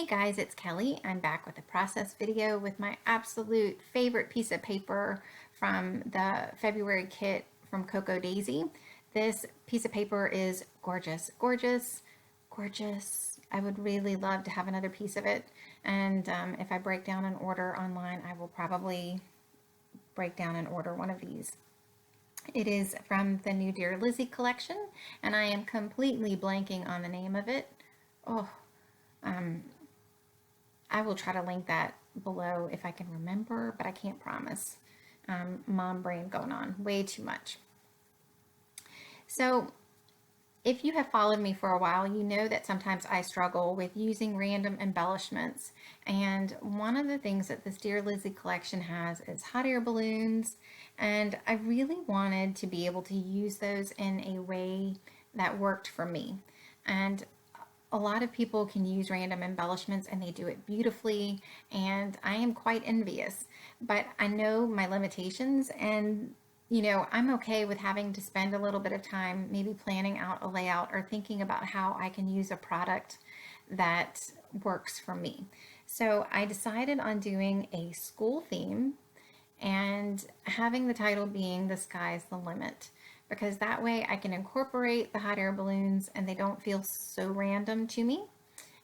Hey guys, it's Kelly. I'm back with a process video with my absolute favorite piece of paper from the February kit from Coco Daisy. This piece of paper is gorgeous, gorgeous, gorgeous. I would really love to have another piece of it. And if I break down an order online, I will probably break down and order one of these. It is from the new Dear Lizzy collection, and I am completely blanking on the name of it. Oh, I will try to link that below if I can remember, but I can't promise. Mom brain going on way too much. So if you have followed me for a while, you know that sometimes I struggle with using random embellishments. And one of the things that this Dear Lizzy collection has is hot air balloons. And I really wanted to be able to use those in a way that worked for me. And a lot of people can use random embellishments and they do it beautifully, and I am quite envious. But I know my limitations, and I'm okay with having to spend a little bit of time maybe planning out a layout or thinking about how I can use a product that works for me. So I decided on doing a school theme and having the title being The Sky's the Limit, because that way I can incorporate the hot air balloons and they don't feel so random to me.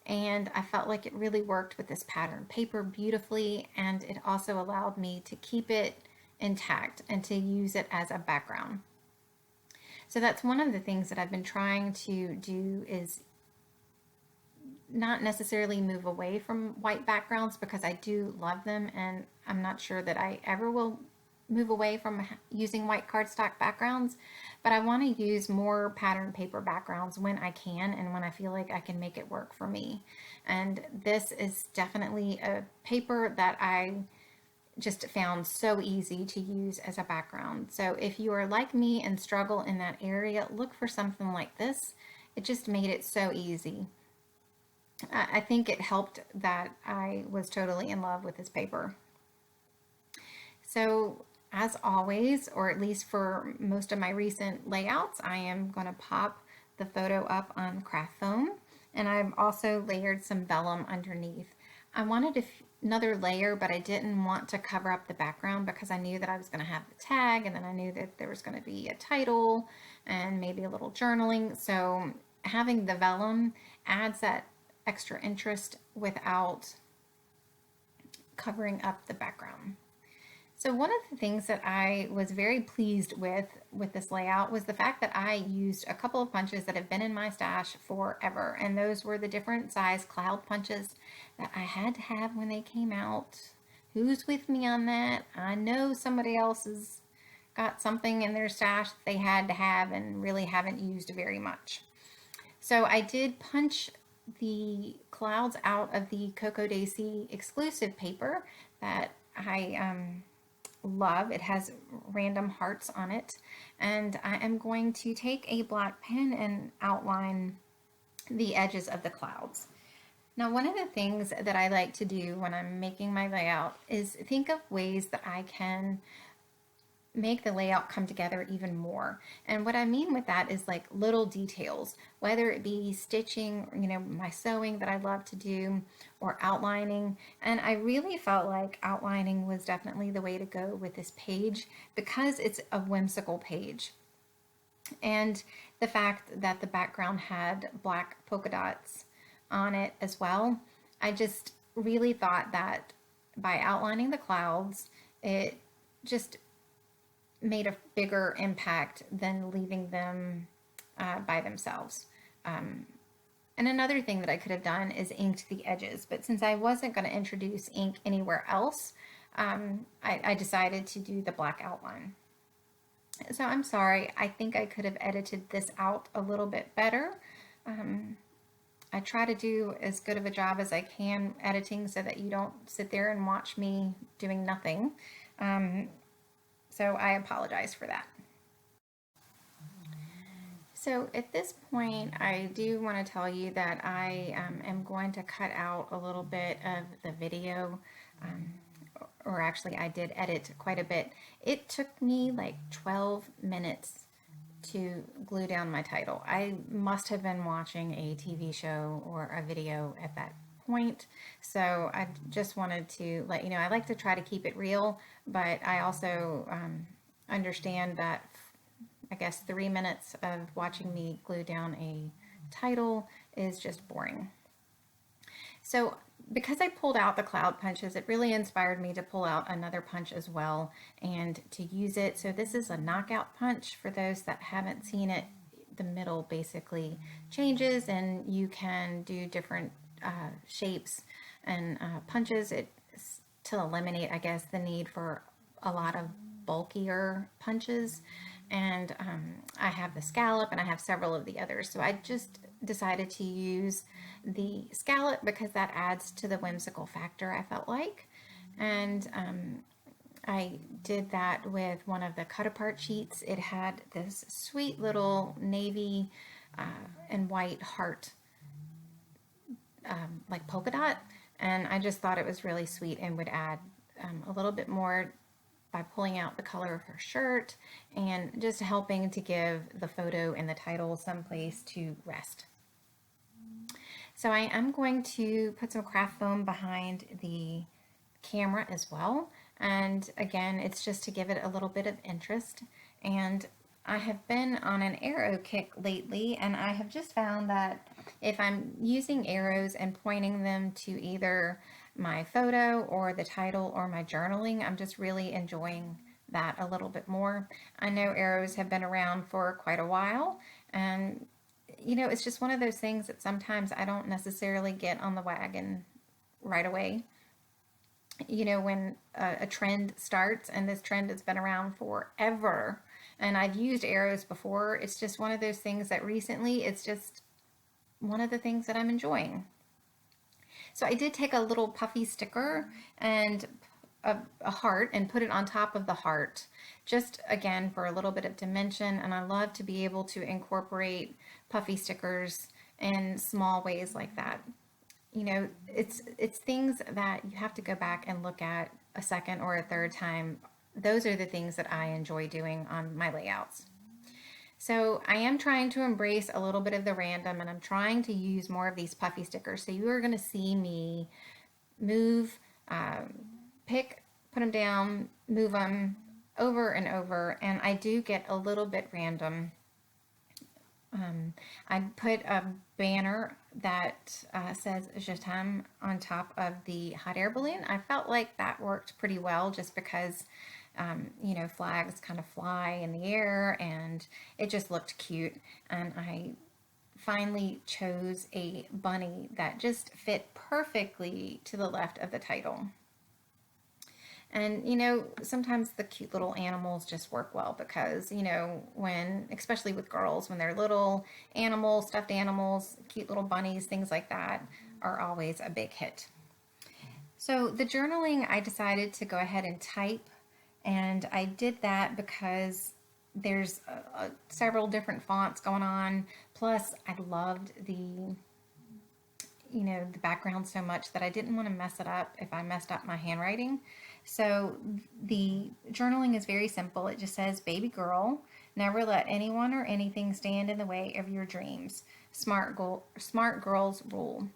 And I felt like it really worked with this pattern paper beautifully, and it also allowed me to keep it intact and to use it as a background. So that's one of the things that I've been trying to do, is not necessarily move away from white backgrounds, because I do love them, and I'm not sure that I ever will move away from using white cardstock backgrounds, but I want to use more pattern paper backgrounds when I can and when I feel like I can make it work for me. And this is definitely a paper that I just found so easy to use as a background. So if you are like me and struggle in that area, look for something like this. It just made it so easy. I think it helped that I was totally in love with this paper. So as always, or at least for most of my recent layouts, I am going to pop the photo up on craft foam, and I've also layered some vellum underneath. I wanted another layer, but I didn't want to cover up the background because I knew that I was going to have the tag, and then I knew that there was going to be a title and maybe a little journaling. So having the vellum adds that extra interest without covering up the background. So one of the things that I was very pleased with this layout was the fact that I used a couple of punches that have been in my stash forever, and those were the different size cloud punches that I had to have when they came out. Who's with me on that? I know somebody else has got something in their stash that they had to have and really haven't used very much. So I did punch the clouds out of the Coco Daisy exclusive paper that I love. It has random hearts on it, and I am going to take a black pen and outline the edges of the clouds. Now, one of the things that I like to do when I'm making my layout is think of ways that I can make the layout come together even more. And what I mean with that is like little details, whether it be stitching, my sewing that I love to do, or outlining. And I really felt like outlining was definitely the way to go with this page because it's a whimsical page. And the fact that the background had black polka dots on it as well, I just really thought that by outlining the clouds, it just made a bigger impact than leaving them by themselves. And another thing that I could have done is inked the edges, but since I wasn't going to introduce ink anywhere else, I decided to do the black outline. So I'm sorry, I think I could have edited this out a little bit better. I try to do as good of a job as I can editing so that you don't sit there and watch me doing nothing. So I apologize for that. So at this point, I do want to tell you that I am going to cut out a little bit of the video, or actually I did edit quite a bit. It took me like 12 minutes to glue down my title. I must have been watching a TV show or a video at that point. So I just wanted to let you know, I like to try to keep it real, but I also understand that I guess 3 minutes of watching me glue down a title is just boring. So because I pulled out the cloud punches, it really inspired me to pull out another punch as well and to use it. So this is a knockout punch. For those that haven't seen it, the middle basically changes and you can do different shapes and punches it to eliminate, I guess, the need for a lot of bulkier punches. And I have the scallop and I have several of the others. So I just decided to use the scallop because that adds to the whimsical factor, I felt like. And I did that with one of the cut apart sheets. It had this sweet little navy and white heart like polka dot, and I just thought it was really sweet and would add a little bit more by pulling out the color of her shirt and just helping to give the photo and the title some place to rest. So I am going to put some craft foam behind the camera as well, and again, it's just to give it a little bit of interest. And I have been on an arrow kick lately, and I have just found that if I'm using arrows and pointing them to either my photo or the title or my journaling, I'm just really enjoying that a little bit more. I know arrows have been around for quite a while, and you know, it's just one of those things that sometimes I don't necessarily get on the wagon right away. You know, when a trend starts, and this trend has been around forever, and I've used arrows before, it's just one of those things that recently it's just one of the things that I'm enjoying. So I did take a little puffy sticker and a heart and put it on top of the heart, just again for a little bit of dimension. And I love to be able to incorporate puffy stickers in small ways like that. You know, it's things that you have to go back and look at a second or a third time. Those are the things that I enjoy doing on my layouts. So I am trying to embrace a little bit of the random, and I'm trying to use more of these puffy stickers. So you are going to see me move, pick, put them down, move them over and over, and I do get a little bit random. I put a banner that says Je t'aime on top of the hot air balloon. I felt like that worked pretty well just because, you know, flags kind of fly in the air and it just looked cute. And I finally chose a bunny that just fit perfectly to the left of the title. And, you know, sometimes the cute little animals just work well because, you know, when, especially with girls, when they're little animals, stuffed animals, cute little bunnies, things like that are always a big hit. So the journaling, I decided to go ahead and type, and I did that because there's several different fonts going on. Plus, I loved the the background so much that I didn't want to mess it up if I messed up my handwriting. So the journaling is very simple. It just says, baby girl, never let anyone or anything stand in the way of your dreams. Smart girls rule.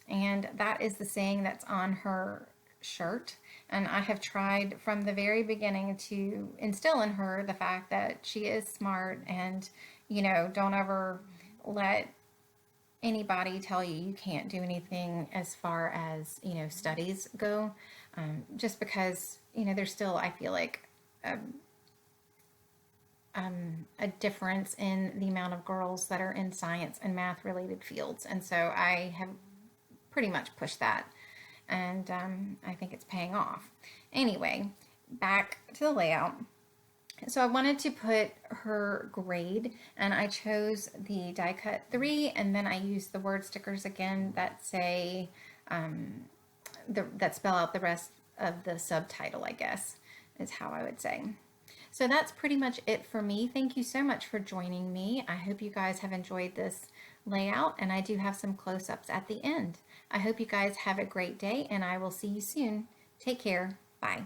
And that is the saying that's on her shirt. And I have tried from the very beginning to instill in her the fact that she is smart and, don't ever let anybody tell you you can't do anything as far as, studies go. Just because, there's still, I feel like, a difference in the amount of girls that are in science and math related fields. And so I have pretty much pushed that. And I think it's paying off. Anyway, back to the layout. So I wanted to put her grade, and I chose the die cut 3, and then I used the word stickers again that say, that spell out the rest of the subtitle, I guess, is how I would say. So that's pretty much it for me. Thank you so much for joining me. I hope you guys have enjoyed this layout, and I do have some close-ups at the end. I hope you guys have a great day, and I will see you soon. Take care. Bye.